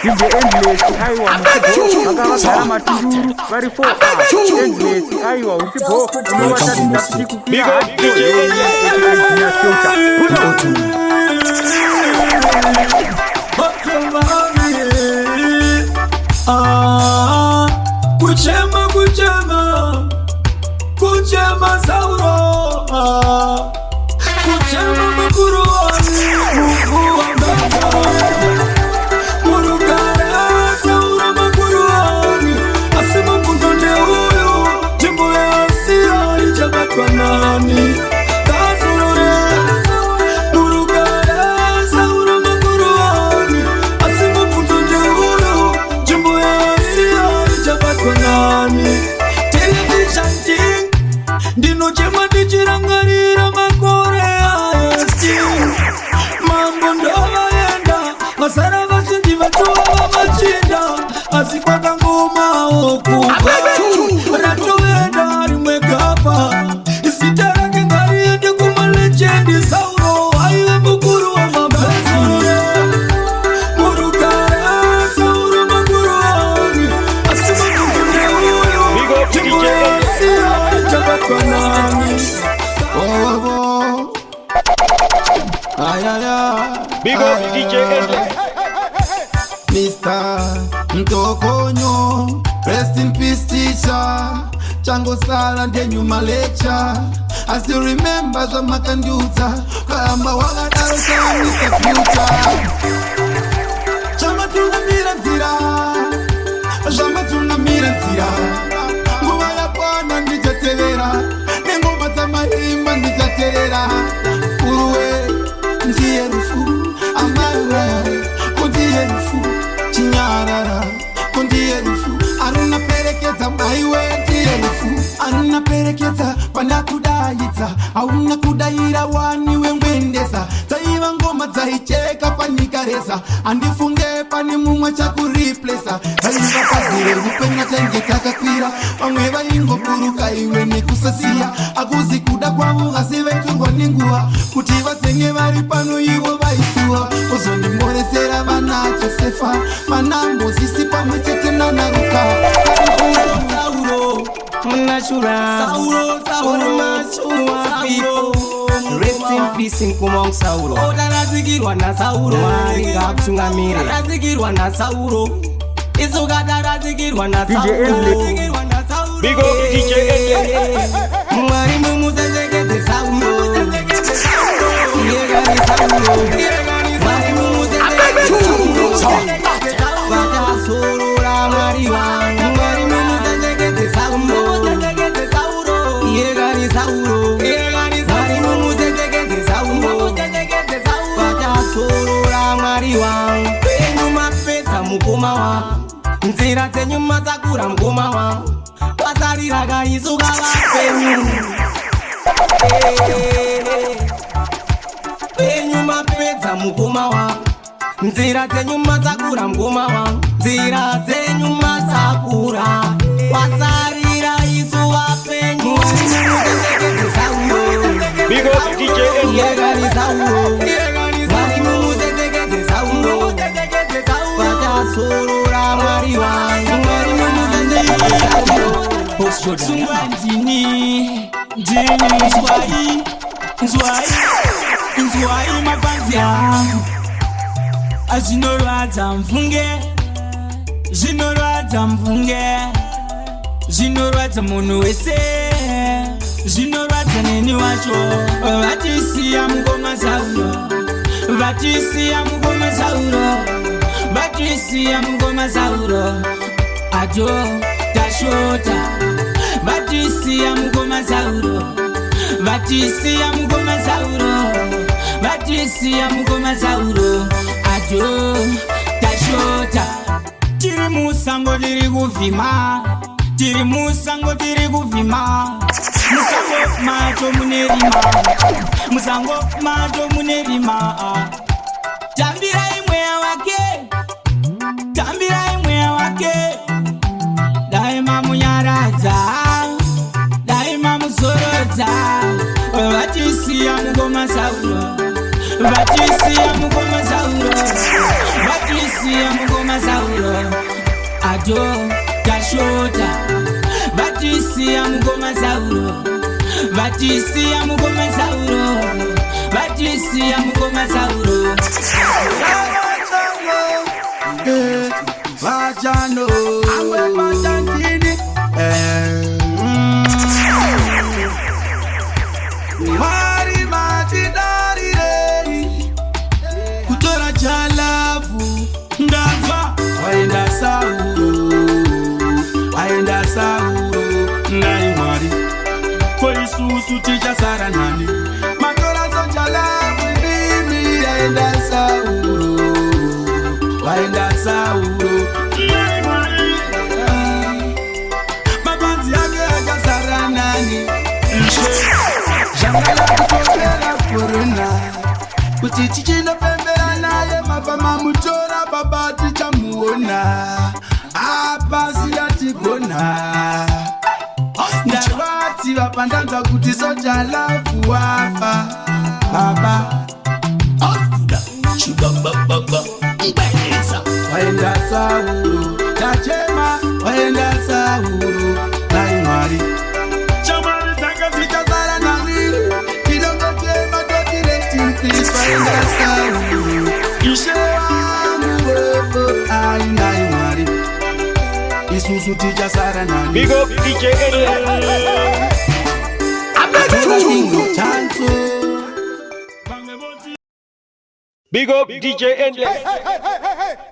DJ Endless, aiwa musibo vakavagara matunduru vari 4 Endless, aiwa usibo unovatadzidza kuti kukira haikoainya filter kuchema Sauro kuchema mukuru wani Mungu Murugara Sauro mukuru wani asema mpuntonde huyu jimbo ya Asia ijabatwa nani Murugara Sauro mukuru wani asema mpuntonde huyu jimbo ya Asia ijabatwa nani Dino chema ndichirangarira makore ayesti Mambo ndova yenda Masara vachindi vatuwa machinda Asikwaka ngoma okuba Ratoenda rimwe gapa Isitarake ngari yende kuma legendi Sauro aiwe mukuru wa mabazi Murugara Sauro mukuru wani Asima mkunde uyo Jimbo ya Asia Big up DJ Endless. Mr. Mtokonyo, rest in peace teacher. Chango sala ndenyuma lecture. I still remember the makanduta. Kamba waga daro cha Mr. Future. Chama tunamira nzira. Chama tunamira nzira. Mubala pwana ndijaterera. Nengoma za mahimba ndijaterera. Uruwe ndiye rufu. Amawe kundiye rufu. Chinyarara kundiye rufu. Aruna perekeza maiwe ndiye rufu. Aruna perekeza panda kudayiza. Auna kudayira wani wengwendeza. Taiva ngoma zaicheka panikareza. Andifunge pani mumwa chakuriplesa. Taiva pazire rupenya tenge kakakwira. Wamweva ingo kuruka iwe nikusasia. Akuzi kuda kwa mugasi vetungo ningua. Kutiva senge varipano iwo vaisua. Ozondi moresera vana Josefa. Manambo sisipa mwechete na naruka. Sauro Munashura Sauro Machua people. Rest in peace Nkumong Sauro. Odarazigirwa na Sauro. Mwariga kutungamire. Odarazigirwa na Sauro. Izugadarasigirwa na Sauro. Big up DJ Endless. Mwari mumuzezegeze Sauro. Yegani Sauro. Mwari mumuzezegeze Sauro. Vaka sorora mwari wangu. Mwari mumuzezegeze Sauro. Yegani Sauro. Mwari mumuzezegeze Sauro. Vaka sorora mwari wangu. Enyuma pesa mukoma wangu. Nzira zenyuma zakura mukoma wangu. Wasariraga izuga vapenyu. Enyuma pesa mukoma wangu. Nzira zenyuma zakura mukoma wangu. Nzira zenyuma zakura. Wasarira izuga penyu. Big up DJ Endless. Yegani Sauro. Mwari mumuzezegeze Sauro. Vaka sorora mwari wangu. Mwari mumuzezegeze Sauro. Sungwa ndini Nzwai mapanzi yangu. Zinorwadza mvunge. Zinorwadza munhu wese. Zinorwadza neni wacho. Vatisiya mugoma Sauro. Ajo tashota. Vatisiya mugoma Sauro. Ajo tashota. Tiri musango tiri kuvhima. Musango mato munerima. Tambira imwe wake. Daima munyaradza. Daima muzorodza. Vatisiya mugoma Sauro. mato tashota vatisiya mugoma zauro vatisiya mugoma zauro vatisiya mugoma zauro vachano amwe patantini Mari matidarirei kutora chalafu ndazva waenda sauro nai Mwari koisusu tichasara nani matora so chalafu mimi waenda sauro nai Mwari mapanzi yake akasara nani Jangala kutokera korona kuti tichinopembera naye mapama mutora baba tichamuona apa siyatigona ndavatsiva pandanzwa kuti soja lafu wafa baba waenda sauro tachema waenda sauro nai Mwari isusu tichasara nani Big up DJ Endless. Big up DJ Endless.